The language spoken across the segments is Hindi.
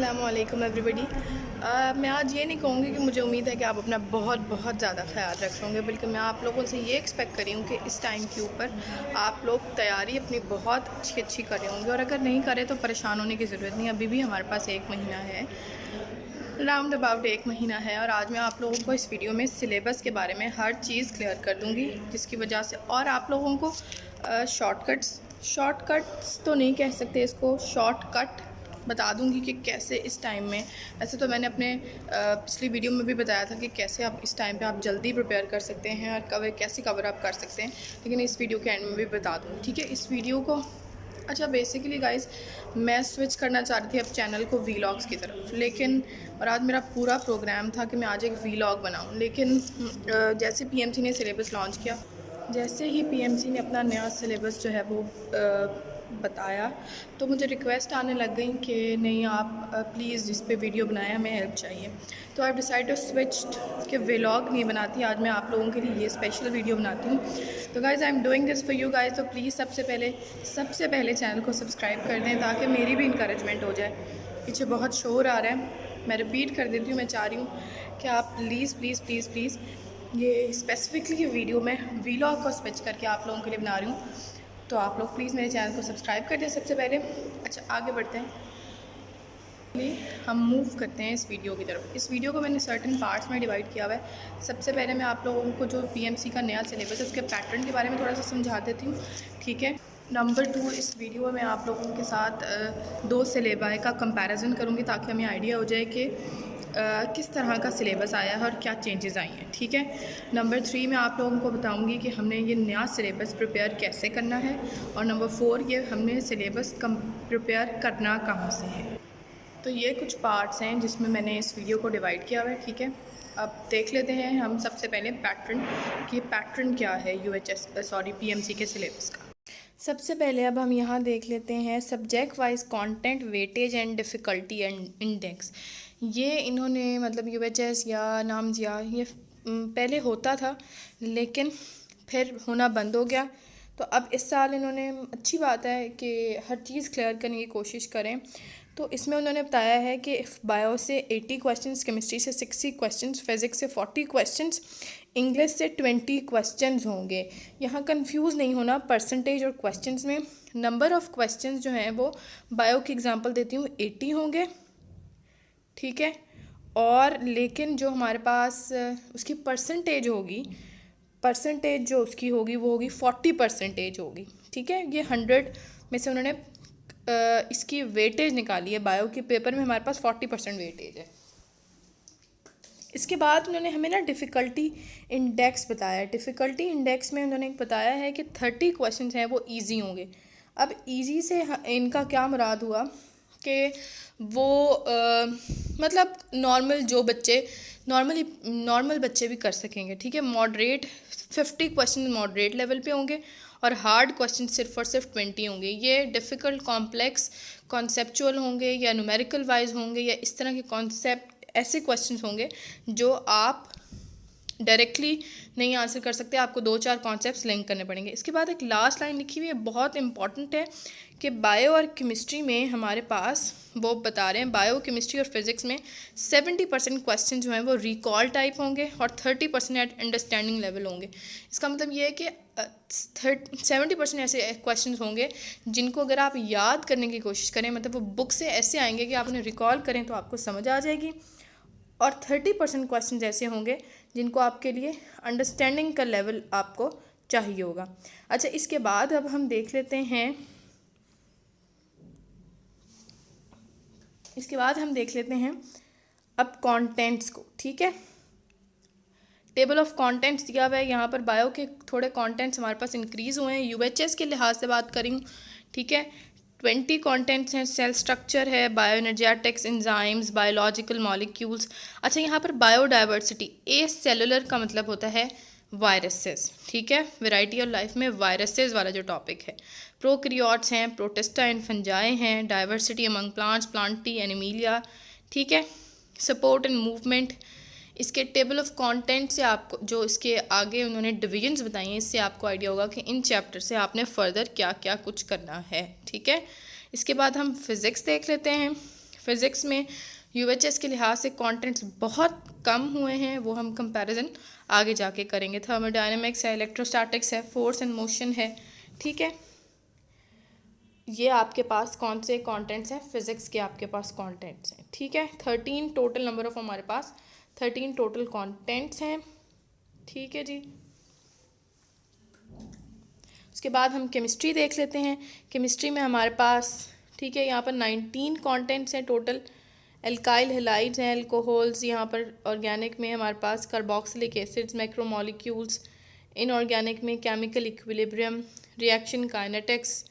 अस्सलामुअलैकुम एवरीबॉडी। मैं आज ये नहीं कहूँगी कि मुझे उम्मीद है कि आप अपना बहुत ज़्यादा ख्याल रखोगे, बल्कि मैं आप लोगों से ये एक्सपेक्ट करी हूँ कि इस टाइम के ऊपर आप लोग तैयारी अपनी बहुत अच्छी करे होंगे, और अगर नहीं करें तो परेशान होने की ज़रूरत नहीं। अभी भी हमारे पास 1 महीना है, राउंड अबाउट 1 महीना है, और आज मैं आप लोगों को इस वीडियो में सिलेबस के बारे में हर चीज़ क्लियर कर दूँगी, जिसकी वजह से और आप लोगों को शॉर्टकट्स तो नहीं कह सकते इसको, शॉर्टकट बता दूंगी कि कैसे इस टाइम में। वैसे तो मैंने अपने पिछली वीडियो में भी बताया था कि कैसे आप इस टाइम पे आप जल्दी प्रिपेयर कर सकते हैं और कैसे कवर अप कर सकते हैं, लेकिन इस वीडियो के एंड में भी बता दूँ, ठीक है। इस वीडियो को अच्छा, बेसिकली गाइस मैं स्विच करना चाह रही थी अब चैनल को वीलॉग्स की तरफ, लेकिन और आज मेरा पूरा प्रोग्राम था कि मैं आज एक वीलॉग बनाऊं, लेकिन जैसे पीएमसी ने सिलेबस लॉन्च किया, जैसे ही पीएमसी ने अपना नया सिलेबस जो है वो बताया, तो मुझे रिक्वेस्ट आने लग गई कि नहीं आप प्लीज़ इस पे वीडियो बनाएं, हमें हेल्प चाहिए। तो आई डिसाइड टू स्विच कि व्लॉग नहीं बनाती, आज मैं आप लोगों के लिए ये स्पेशल वीडियो बनाती हूँ। तो guys I am doing this for you guys, तो प्लीज़ सबसे पहले चैनल को सब्सक्राइब कर दें ताकि मेरी भी इंकरेजमेंट हो जाए। पीछे बहुत शोर आ रहा है, मैं रिपीट कर देती हूँ, मैं चाह रही हूँ कि आप प्लीज़ ये स्पेसिफिकली वीडियो में वीलॉग को स्विच करके आप लोगों के लिए बना रही हूँ, तो आप लोग प्लीज़ मेरे चैनल को सब्सक्राइब कर दें सबसे पहले। अच्छा, आगे बढ़ते हैं, हम मूव करते हैं इस वीडियो की तरफ। इस वीडियो को मैंने सर्टेन पार्ट्स में डिवाइड किया हुआ है। सबसे पहले मैं आप लोगों को जो पीएमसी का नया सिलेबस है उसके पैटर्न के बारे में थोड़ा सा समझा देती हूँ, ठीक है। नंबर 2, इस वीडियो में आप लोगों के साथ 2 सिलेबस का कंपैरिजन करूँगी ताकि हमें आइडिया हो जाए कि किस तरह का सिलेबस आया है और क्या चेंजेस आई हैं, ठीक है। नंबर 3 में आप लोगों को बताऊंगी कि हमने ये नया सिलेबस प्रिपेयर कैसे करना है, और नंबर 4 ये हमने सिलेबस प्रिपेयर करना कहाँ से है। तो ये कुछ पार्ट्स हैं जिसमें मैंने इस वीडियो को डिवाइड किया हुआ है, ठीक है। अब देख लेते हैं हम सबसे पहले पैटर्न, कि पैटर्न क्या है पीएमसी के सिलेबस का। सबसे पहले अब हम यहाँ देख लेते हैं subject wise content weightage and difficulty and index. ये इन्होंने मतलब यूएचएस या नाम्स या ये पहले होता था, लेकिन फिर होना बंद हो गया। तो अब इस साल इन्होंने, अच्छी बात है कि हर चीज़ क्लियर करने की कोशिश करें। तो इसमें उन्होंने बताया है कि बायो से 80 क्वेश्चंस, केमिस्ट्री से 60 क्वेश्चंस, फिज़िक्स से 40 क्वेश्चंस, इंग्लिश से 20 क्वेश्चंस होंगे। यहाँ कंफ्यूज नहीं होना परसेंटेज और क्वेश्चंस में। नंबर ऑफ़ क्वेश्चंस जो हैं वो बायो की एग्जांपल देती हूँ 80 होंगे, ठीक है। और लेकिन जो हमारे पास उसकी परसेंटेज होगी, परसेंटेज जो उसकी होगी वो होगी 40% होगी, ठीक है। ये 100 में से उन्होंने इसकी वेटेज निकाली है। बायो के पेपर में हमारे पास 40% वेटेज है। इसके बाद उन्होंने हमें ना डिफ़िकल्टी इंडेक्स बताया। डिफ़िकल्टी इंडेक्स में उन्होंने बताया है कि 30 क्वेश्चंस हैं वो इजी होंगे। अब इजी से इनका क्या मुराद हुआ कि वो मतलब नॉर्मल बच्चे भी कर सकेंगे, ठीक है। मॉडरेट 50 क्वेश्चन मॉडरेट लेवल पे होंगे, और हार्ड क्वेश्चन सिर्फ और सिर्फ 20 होंगे। ये डिफ़िकल्ट, कॉम्प्लेक्स, कॉन्सेप्चुअल होंगे या न्यूमेरिकल वाइज होंगे, या इस तरह के कॉन्सेप्ट, ऐसे क्वेश्चंस होंगे जो आप डायरेक्टली नहीं आंसर कर सकते, आपको 2-4 कॉन्सेप्ट्स लिंक करने पड़ेंगे। इसके बाद एक लास्ट लाइन लिखी हुई है, बहुत इंपॉर्टेंट है, कि बायो और केमिस्ट्री में हमारे पास वो बता रहे हैं, बायो, केमिस्ट्री और फिज़िक्स में 70% क्वेश्चन जो हैं वो रिकॉल टाइप होंगे और 30% एट अंडरस्टैंडिंग लेवल होंगे। इसका मतलब ये है कि 70% ऐसे क्वेश्चन होंगे जिनको अगर आप याद करने की कोशिश करें, मतलब वो बुक से ऐसे आएंगे कि आप उन्हें रिकॉल करें तो आपको समझ आ जाएगी, और 30% क्वेश्चन ऐसे होंगे जिनको आपके लिए अंडरस्टैंडिंग का लेवल आपको चाहिए होगा। अच्छा, इसके बाद अब हम देख लेते हैं, अब कंटेंट्स को, ठीक है। टेबल ऑफ कंटेंट्स दिया हुआ है यहाँ पर। बायो के थोड़े कंटेंट्स हमारे पास इंक्रीज़ हुए हैं, यूएचएस के लिहाज से बात करी हूँ, ठीक है। 20 कंटेंट्स हैं। सेल स्ट्रक्चर है, bio energetics, enzymes, biological molecules. अच्छा, यहाँ पर बायोडाइवर्सिटी, ए सेलुलर का मतलब होता है वायरसेस, ठीक है। वैरायटी ऑफ लाइफ में वायरसेस वाला जो टॉपिक है। प्रोकैरियोट्स हैं, प्रोटिस्टा एंड फंजाई हैं, diversity among plants, Plantae, Animalia, ठीक है। Support and movement. इसके टेबल ऑफ कंटेंट से आपको, जो इसके आगे उन्होंने डिविजन्स बताई हैं, इससे आपको आइडिया होगा कि इन चैप्टर से आपने फर्दर क्या क्या कुछ करना है, ठीक है। इसके बाद हम फिज़िक्स देख लेते हैं। फ़िज़िक्स में यूएचएस के लिहाज से कंटेंट्स बहुत कम हुए हैं, वो हम कंपैरिजन आगे जाके करेंगे। थर्मोडायनेमिक्स है, इलेक्ट्रोस्टैटिक्स है, फोर्स एंड मोशन है, ठीक है। ये आपके पास कौन से कंटेंट्स हैं, फिज़िक्स के आपके पास कंटेंट्स हैं, ठीक है। 13 टोटल नंबर ऑफ हमारे पास 13 टोटल कंटेंट्स हैं, ठीक है जी। उसके बाद हम केमिस्ट्री देख लेते हैं। केमिस्ट्री में हमारे पास, ठीक है, यहाँ पर 19 कंटेंट्स हैं टोटल। एल्काइल हैलाइड्स हैं, अल्कोहल्स, यहाँ पर ऑर्गेनिक में हमारे पास कार्बोक्सिलिक एसिड्स, मैक्रोमोलिक्यूल्स, इनऑर्गेनिक में केमिकल इक्विलिब्रियम, रिएक्शन काइनेटिक्स,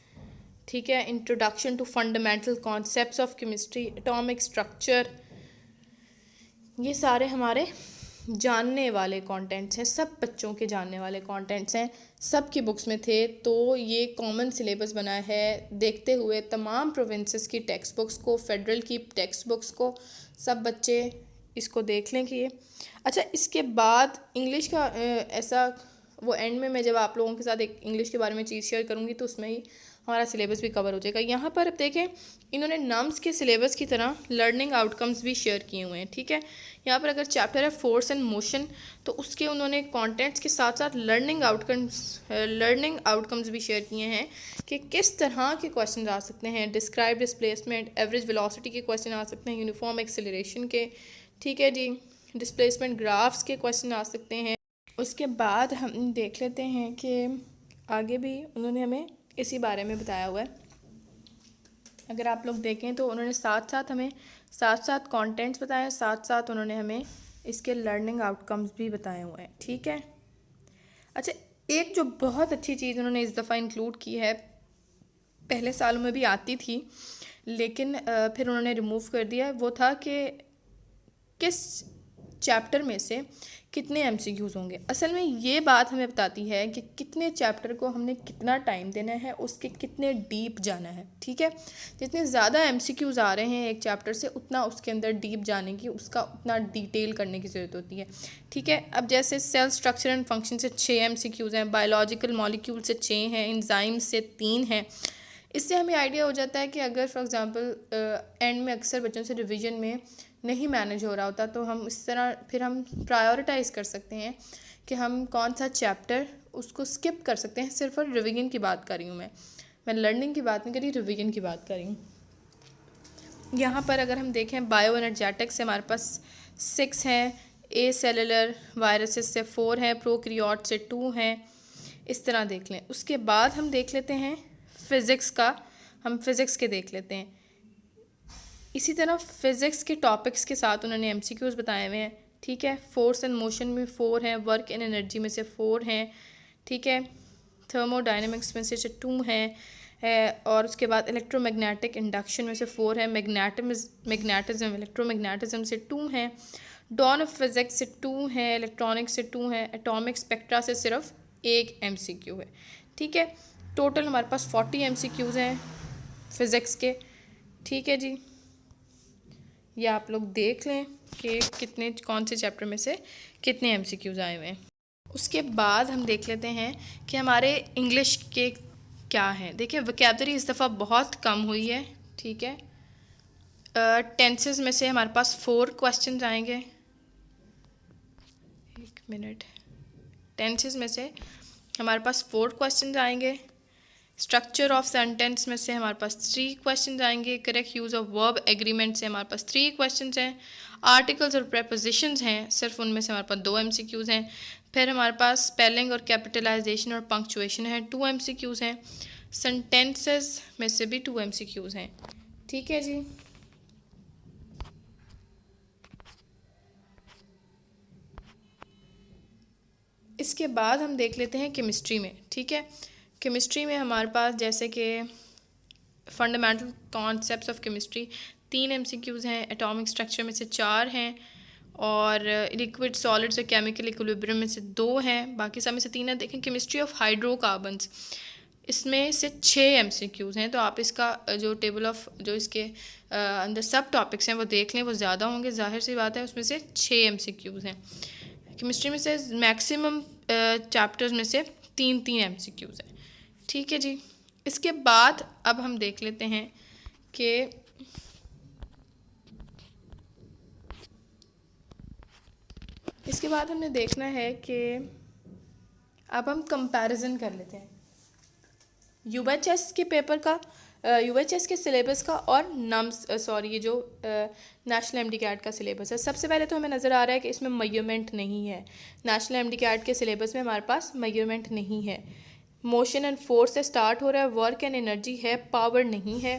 ठीक है, introduction to fundamental concepts of chemistry, atomic structure, ये सारे हमारे जानने वाले कंटेंट्स हैं, सब बच्चों के जानने वाले कंटेंट्स हैं, सब की बुक्स में थे। तो ये कॉमन सिलेबस बना है देखते हुए तमाम प्रोविंसेस की टेक्स्ट बुक्स को, फेडरल की टेक्स्ट बुक्स को, सब बच्चे इसको देख लें कि ये अच्छा। इसके बाद इंग्लिश का ऐसा वो एंड में मैं जब आप लोगों के साथ एक इंग्लिश के बारे में चीज़ शेयर करूँगी तो उसमें ही हमारा सिलेबस भी कवर हो जाएगा। यहाँ पर अब देखें, इन्होंने नम्स के सिलेबस की तरह लर्निंग आउटकम्स भी शेयर किए हुए हैं, ठीक है। यहाँ पर अगर चैप्टर है फोर्स एंड मोशन, तो उसके उन्होंने कंटेंट्स के साथ साथ लर्निंग आउटकम्स भी शेयर किए हैं कि किस तरह के क्वेश्चन आ सकते हैं। डिस्क्राइब डिस्प्लेसमेंट, एवरेज वेलोसिटी के क्वेश्चन आ सकते हैं, यूनिफॉर्म एक्सेलरेशन के, ठीक है जी, डिस्प्लेसमेंट ग्राफ्स के क्वेश्चन आ सकते हैं। उसके बाद हम देख लेते हैं कि आगे भी उन्होंने हमें इसी बारे में बताया हुआ है। अगर आप लोग देखें तो उन्होंने साथ साथ कंटेंट्स बताए, साथ साथ उन्होंने हमें इसके लर्निंग आउटकम्स भी बताए हुए हैं, ठीक है। अच्छा, एक जो बहुत अच्छी चीज़ उन्होंने इस दफ़ा इंक्लूड की है, पहले सालों में भी आती थी लेकिन फिर उन्होंने रिमूव कर दिया, वो था कि किस चैप्टर में से कितने एमसीक्यूज़ होंगे। असल में ये बात हमें बताती है कि कितने चैप्टर को हमने कितना टाइम देना है, उसके कितने डीप जाना है, ठीक है। जितने ज़्यादा एमसीक्यूज़ आ रहे हैं एक चैप्टर से, उतना उसके अंदर डीप जाने की, उसका उतना डिटेल करने की ज़रूरत होती है, ठीक है। अब जैसे सेल स्ट्रक्चर एंड फंक्शन से 6 एमसीक्यूज़ हैं, बायोलॉजिकल मॉलिक्यूल से 6 हैं, एंजाइम से 3 हैं। इससे हमें आइडिया हो जाता है कि अगर फॉर एग्ज़ाम्पल एंड में अक्सर बच्चों से रिविज़न में नहीं मैनेज हो रहा होता तो हम इस तरह फिर हम प्रायोरिटाइज़ कर सकते हैं कि हम कौन सा चैप्टर उसको स्किप कर सकते हैं। सिर्फ और रिवीजन की बात कर रही हूँ मैं लर्निंग की बात नहीं कर रही, रिवीजन की बात कर रही हूँ। यहाँ पर अगर हम देखें बायो एनर्जेटिक्स से हमारे पास 6 हैं, ए सेलुलर वायरसेस से 4 हैं, प्रोकैरियोट से 2 हैं, इस तरह देख लें। उसके बाद हम देख लेते हैं फ़िज़िक्स का, हम फ़िज़िक्स के देख लेते हैं। इसी तरह फ़िज़िक्स के टॉपिक्स के साथ उन्होंने एमसीक्यूज़ बताए हुए हैं, ठीक है। फोर्स एंड मोशन में 4 हैं, वर्क एंड एनर्जी में से 4 हैं, ठीक है। थर्मोडायनेमिक्स में से 2 हैं, और उसके बाद इलेक्ट्रोमैग्नेटिक इंडक्शन में से 4 हैं, मैग्नेटिज्म इलेक्ट्रोमैग्नेटिज्म से 2 हैं, डॉन ऑफ फिज़िक्स से 2 हैं, इलेक्ट्रॉनिक्स से 2 हैं, एटॉमिक स्पेक्ट्रा से सिर्फ 1 एमसीक्यू है, ठीक है। टोटल हमारे पास 40 एमसीक्यूज़ हैं फ़िज़िक्स के, ठीक है जी। ये आप लोग देख लें कि कितने कौन से चैप्टर में से कितने एमसीक्यूज़ आए हुए हैं। उसके बाद हम देख लेते हैं कि हमारे इंग्लिश के क्या हैं। देखिए वोकैबुलरी इस दफ़ा बहुत कम हुई है, ठीक है। टेंसेस में से हमारे पास 4 क्वेश्चन आएंगे, एक मिनट। टेंसेस में से हमारे पास 4 क्वेश्चन आएंगे। स्ट्रक्चर ऑफ सेंटेंस में से हमारे पास 3 क्वेश्चन आएंगे। Correct use of verb agreement से हमारे पास 3 क्वेश्चन हैं। आर्टिकल्स और प्रेपोजिशंस हैं, सिर्फ उनमें से हमारे पास 2 एमसीक्यूज़ हैं। फिर हमारे पास स्पेलिंग और कैपिटलाइजेशन और पंक्चुएशन है, 2 एमसीक्यूज़ हैं। सेंटेंसेस में से भी 2 एमसीक्यूज़ हैं, ठीक है जी। इसके बाद हम देख लेते हैं केमिस्ट्री में, ठीक है। केमिस्ट्री में हमारे पास जैसे कि fundamental concepts of chemistry 3 MCQs हैं, एटॉमिक स्ट्रक्चर में से 4 हैं, और लिक्विड सॉलिड्स और केमिकल इक्विलिब्रियम में से 2 हैं, बाकी सब में से 3 हैं। देखें केमिस्ट्री ऑफ हाइड्रोकार्बन्स, इसमें से 6 एमसीक्यूज़ हैं। तो आप इसका जो टेबल ऑफ जो इसके अंदर सब टॉपिक्स हैं वो देख लें, वो ज़्यादा होंगे, जाहिर सी बात है। उसमें से 6 एमसीक्यूज़ हैं। केमिस्ट्री में से मैक्सिमम चैप्टर्स में से 3 एमसीक्यूज़ हैं, ठीक है जी। इसके बाद अब हम देख लेते हैं कि इसके बाद हमने देखना है कि अब हम कंपैरिजन कर लेते हैं यूएचएस के पेपर का, यूएचएस के सिलेबस का और ये जो नेशनल एमडी कैट का सिलेबस है। सबसे पहले तो हमें नज़र आ रहा है कि इसमें मेजरमेंट नहीं है। नेशनल एमडी कैट के सिलेबस में हमारे पास मेजरमेंट नहीं है। मोशन एंड फोर्स से स्टार्ट हो रहा है, वर्क एंड एनर्जी है, पावर नहीं है,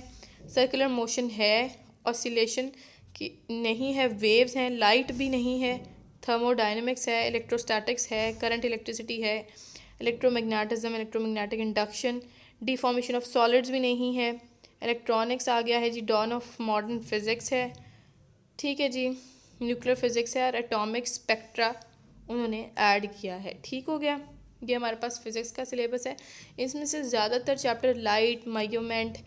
सर्कुलर मोशन है, ऑसिलेशन की नहीं है, वेव्स हैं, लाइट भी नहीं है, थर्मोडायनेमिक्स है, इलेक्ट्रोस्टैटिक्स है, करंट इलेक्ट्रिसिटी है, electromagnetism, electromagnetic induction, deformation of solids भी नहीं है, इलेक्ट्रॉनिक्स आ गया है जी, डॉन ऑफ मॉडर्न फिज़िक्स है, ठीक है जी, न्यूक्लियर फिज़िक्स है और एटॉमिक स्पेक्ट्रा उन्होंने ऐड किया है। ठीक हो गया, ये हमारे पास फिज़िक्स का सिलेबस है। इसमें से ज़्यादातर चैप्टर लाइट, मेजरमेंट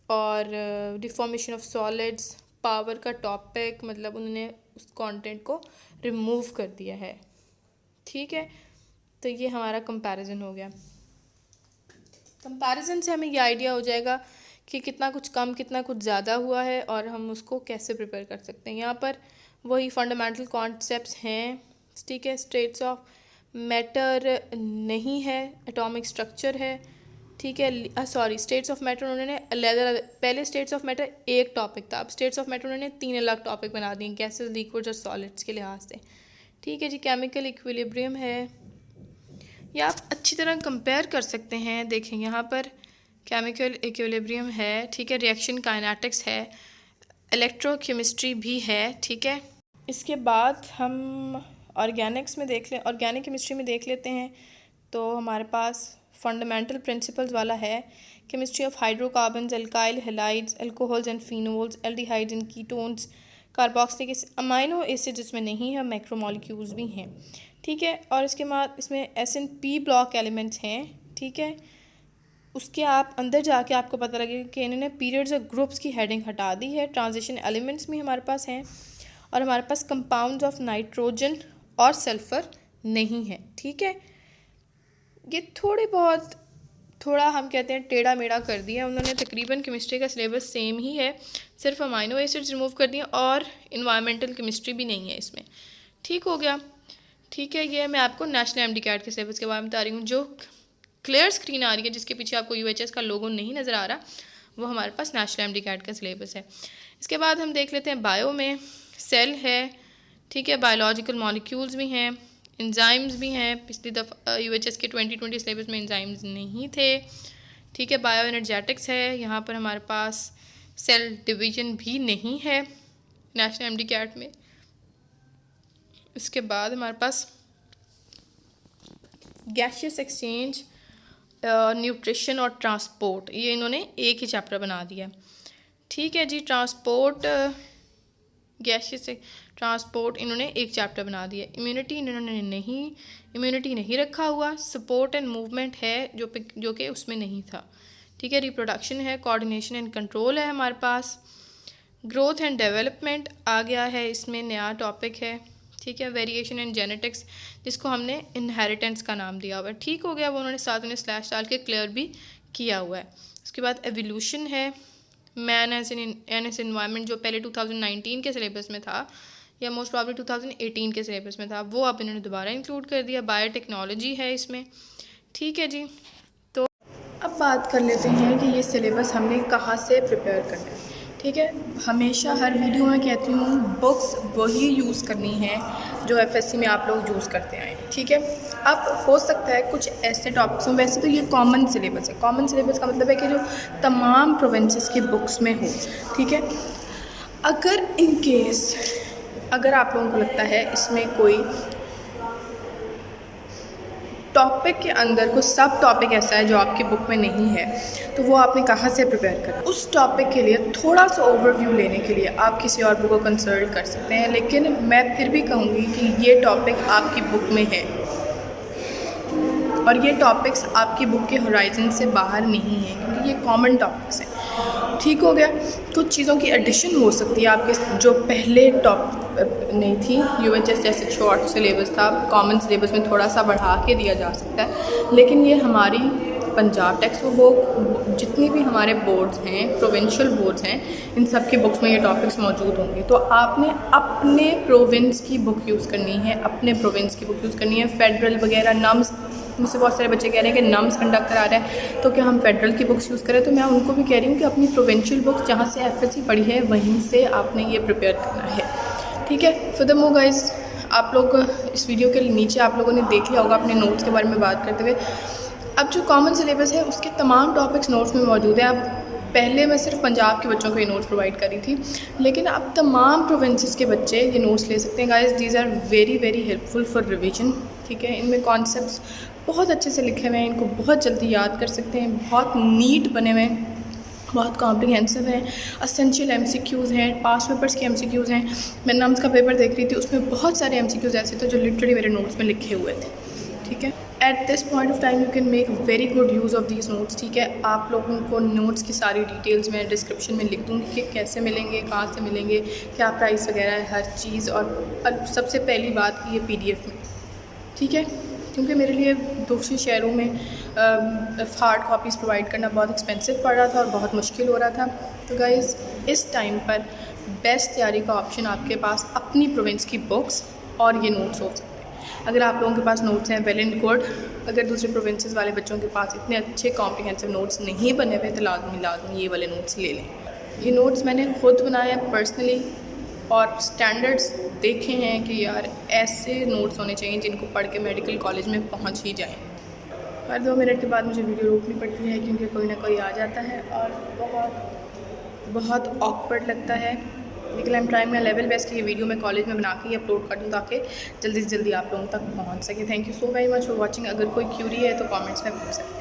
और डिफॉर्मेशन ऑफ सॉलिड्स, पावर का टॉपिक, मतलब उन्होंने उस कंटेंट को रिमूव कर दिया है। ठीक है, तो ये हमारा कंपैरिजन हो गया। कंपैरिजन से हमें ये आइडिया हो जाएगा कि कितना कुछ कम कितना कुछ ज़्यादा हुआ है और हम उसको कैसे प्रिपेयर कर सकते हैं। यहाँ पर वही फंडामेंटल कॉन्सेप्ट्स हैं, ठीक है। स्टेट्स ऑफ मैटर नहीं है, एटॉमिक स्ट्रक्चर है, ठीक है। स्टेट्स ऑफ मैटर उन्होंने पहले स्टेट्स ऑफ मैटर एक टॉपिक था, अब स्टेट्स ऑफ मैटर उन्होंने 3 अलग टॉपिक बना दिए, गैसेस, लिक्विड्स और सॉलिड्स के लिहाज से। ठीक है जी, केमिकल इक्विलिब्रियम है, या आप अच्छी तरह कंपेयर कर सकते हैं। देखें यहाँ पर केमिकल इक्विलिब्रियम है, ठीक है, रिएक्शन काइनेटिक्स है, इलेक्ट्रोकेमिस्ट्री भी है, ठीक है। इसके बाद हम ऑर्गेनिक्स में देख लें, ऑर्गेनिक केमिस्ट्री में देख लेते हैं। तो हमारे पास फंडामेंटल प्रिंसिपल्स वाला है, chemistry of hydrocarbons, alkyl halides, alcohols and phenols, aldehydes and ketones, carboxylic acid, amino acid जिसमें नहीं है, मैक्रोमोलिक्यूल्स भी हैं, ठीक है। और इसके बाद इसमें S&P ब्लॉक एलिमेंट्स हैं, ठीक है। उसके आप अंदर जाके आपको पता लगेगा कि इन्होंने पीरियड्स और ग्रुप्स की हेडिंग हटा दी है। ट्रांजिशन एलिमेंट्स भी हमारे पास हैं और हमारे पास कंपाउंड्स ऑफ नाइट्रोजन और सल्फ़र नहीं है, ठीक है। ये थोड़ा हम कहते हैं टेढ़ा मेढ़ा कर दिया उन्होंने। तकरीबन केमिस्ट्री का सिलेबस सेम ही है, सिर्फ अमाइनो एसिड्स रिमूव कर दिए और इन्वायरमेंटल केमिस्ट्री भी नहीं है इसमें। ठीक हो गया, ठीक है। ये मैं आपको नेशनल एमडी कैट के सिलेबस के बारे में बता रही हूँ। जो क्लियर स्क्रीन आ रही है जिसके पीछे आपको यूएचएस का लोगो नहीं नज़र आ रहा, वो हमारे पास नेशनल एमडी कैट का सिलेबस है। इसके बाद हम देख लेते हैं बायो में सेल है, ठीक है, बायोलॉजिकल मॉलिक्यूल्स भी हैं, एंजाइम्स भी हैं। पिछली दफ़ा यूएचएस के 2020 सिलेबस में एंजाइम्स नहीं थे, ठीक है। बायो एनर्जेटिक्स है, यहाँ पर हमारे पास सेल डिवीजन भी नहीं है नेशनल एमडी कैट में। इसके बाद हमारे पास गैसियस एक्सचेंज, न्यूट्रिशन और ट्रांसपोर्ट, ये इन्होंने एक ही चैप्टर बना दिया, ठीक है जी। ट्रांसपोर्ट, गैसियस ट्रांसपोर्ट इन्होंने एक चैप्टर बना दिया। इम्यूनिटी इन्होंने इम्यूनिटी नहीं रखा हुआ। सपोर्ट एंड मूवमेंट है जो कि उसमें नहीं था, ठीक है। रिप्रोडक्शन है, कोऑर्डिनेशन एंड कंट्रोल है हमारे पास। ग्रोथ एंड डेवलपमेंट आ गया है, इसमें नया टॉपिक है, ठीक है। वेरिएशन एंड जेनेटिक्स, जिसको हमने इनहेरिटेंस का नाम दिया हुआ है, ठीक हो गया। वो उन्होंने साथ में स्लैश डाल के क्लियर भी किया हुआ है। उसके बाद एवोल्यूशन है, मैन एज एनवायरनमेंट, जो पहले 2019 के सिलेबस में था या मोस्ट प्रॉब्ली 2018 के सिलेबस में था, वो अब इन्होंने दोबारा इंक्लूड कर दिया। बायोटेक्नोलॉजी है इसमें, ठीक है जी। तो अब बात कर लेते हैं कि ये सिलेबस हमने कहाँ से प्रिपेयर करना है, ठीक है। हमेशा हर वीडियो में कहती हूँ बुक्स वही यूज़ करनी है जो एफएससी में आप लोग यूज़ करते आए, ठीक है। अब हो सकता है कुछ ऐसे टॉपिक्स हों, वैसे तो ये कॉमन सिलेबस है। कॉमन सिलेबस का मतलब है कि जो तमाम प्रोविंसेस के बुक्स में हो, ठीक है। अगर आप लोगों को लगता है इसमें कोई टॉपिक के अंदर कोई सब टॉपिक ऐसा है जो आपकी बुक में नहीं है, तो वो आपने कहाँ से प्रिपेयर करना। उस टॉपिक के लिए थोड़ा सा ओवरव्यू लेने के लिए आप किसी और बुक को कंसल्ट कर सकते हैं, लेकिन मैं फिर भी कहूँगी कि ये टॉपिक आपकी बुक में है और ये टॉपिक्स आपकी बुक के होराइजन से बाहर नहीं है, क्योंकि ये कॉमन टॉपिक्स हैं, ठीक हो गया। कुछ चीज़ों की एडिशन हो सकती है आपके जो पहले नहीं थी। यूएचएस जैसे शॉर्ट सिलेबस था, कॉमन सिलेबस में थोड़ा सा बढ़ा के दिया जा सकता है, लेकिन ये हमारी पंजाब टेक्स्ट बुक जितनी भी हमारे बोर्ड्स हैं, प्रोविंशियल बोर्ड्स हैं, इन सब के बुक्स में ये टॉपिक्स मौजूद होंगे। तो आपने अपने प्रोविंस की बुक यूज़ करनी है, अपने प्रोविंस की बुक यूज़ करनी है। फेडरल वगैरह नम्स, मुझसे बहुत सारे बच्चे कह रहे हैं कि नम्स कंडक्ट करा रहा है तो क्या हम फेडरल की बुक्स यूज़ करें, तो मैं उनको भी कह रही हूँ कि अपनी प्रोविंशियल बुक्स जहाँ से FSC पढ़ी है वहीं से आपने ये प्रिपेयर करना है, ठीक है। फर्दरमोर गाइस, आप लोग इस वीडियो के नीचे आप लोगों ने देख लिया होगा अपने नोट्स के बारे में बात करते हुए। अब जो कॉमन सिलेबस है उसके तमाम टॉपिक्स नोट्स में मौजूद हैं। अब पहले मैं सिर्फ पंजाब के बच्चों को ये नोट्स प्रोवाइड करी थी, लेकिन अब तमाम प्रोविंसेस के बच्चे ये नोट्स ले सकते हैं। Guys, these are very very helpful for revision, ठीक है। इनमें कॉन्सेप्ट्स बहुत अच्छे से लिखे हुए हैं, इनको बहुत जल्दी याद कर सकते हैं, बहुत नीट बने हुए हैं, बहुत कॉम्प्रिहेंसिव हैं, असेंशियल MCQs हैं, पास पेपर्स के MCQs हैं। मैं नम्स का पेपर देख रही थी, उसमें बहुत सारे MCQs ऐसे थे जो लिटरली मेरे नोट्स में लिखे हुए थे, ठीक है। At this point of time you can make very good use of these notes, ठीक है। आप लोगों को नोट्स की सारी डिटेल्स मैं डिस्क्रिप्शन में लिख दूँगी कि कैसे मिलेंगे, कहाँ से मिलेंगे, क्या प्राइस वगैरह है, हर चीज़। और सबसे पहली बात कि ये PDF में, ठीक है, क्योंकि मेरे लिए दूसरे शहरों में हार्ड कॉपीज़ प्रोवाइड करना बहुत एक्सपेंसिव पड़ रहा था और बहुत मुश्किल हो रहा था। तो गाइज़, इस टाइम पर बेस्ट तैयारी का ऑप्शन आपके पास अपनी प्रोविंस की बुक्स और ये नोट्स हो सकते हैं। अगर आप लोगों के पास नोट्स हैं, वेल एंड गुड। अगर दूसरे प्रोविंसेस वाले बच्चों के पास इतने अच्छे कॉम्प्रिहेंसिव नोट्स नहीं बने हुए तो लाजमी ये वाले नोट्स ले लें। ये नोट्स मैंने खुद बनाए हैं पर्सनली, और स्टैंडर्ड्स देखे हैं कि यार ऐसे नोट्स होने चाहिए जिनको पढ़ के मेडिकल कॉलेज में पहुंच ही जाएं। हर 2 मिनट के बाद मुझे वीडियो रोकनी पड़ती है क्योंकि कोई ना कोई आ जाता है और बहुत ऑकवर्ड लगता है, लेकिन I am trying my level best कि ये वीडियो मैं कॉलेज में बना के ही अपलोड कर दूँ ताकि जल्दी से जल्दी आप लोगों तक पहुँच सके। Thank you so very much for watching. अगर कोई क्यूरी है तो कॉमेंट्स में पूछ सकते हैं।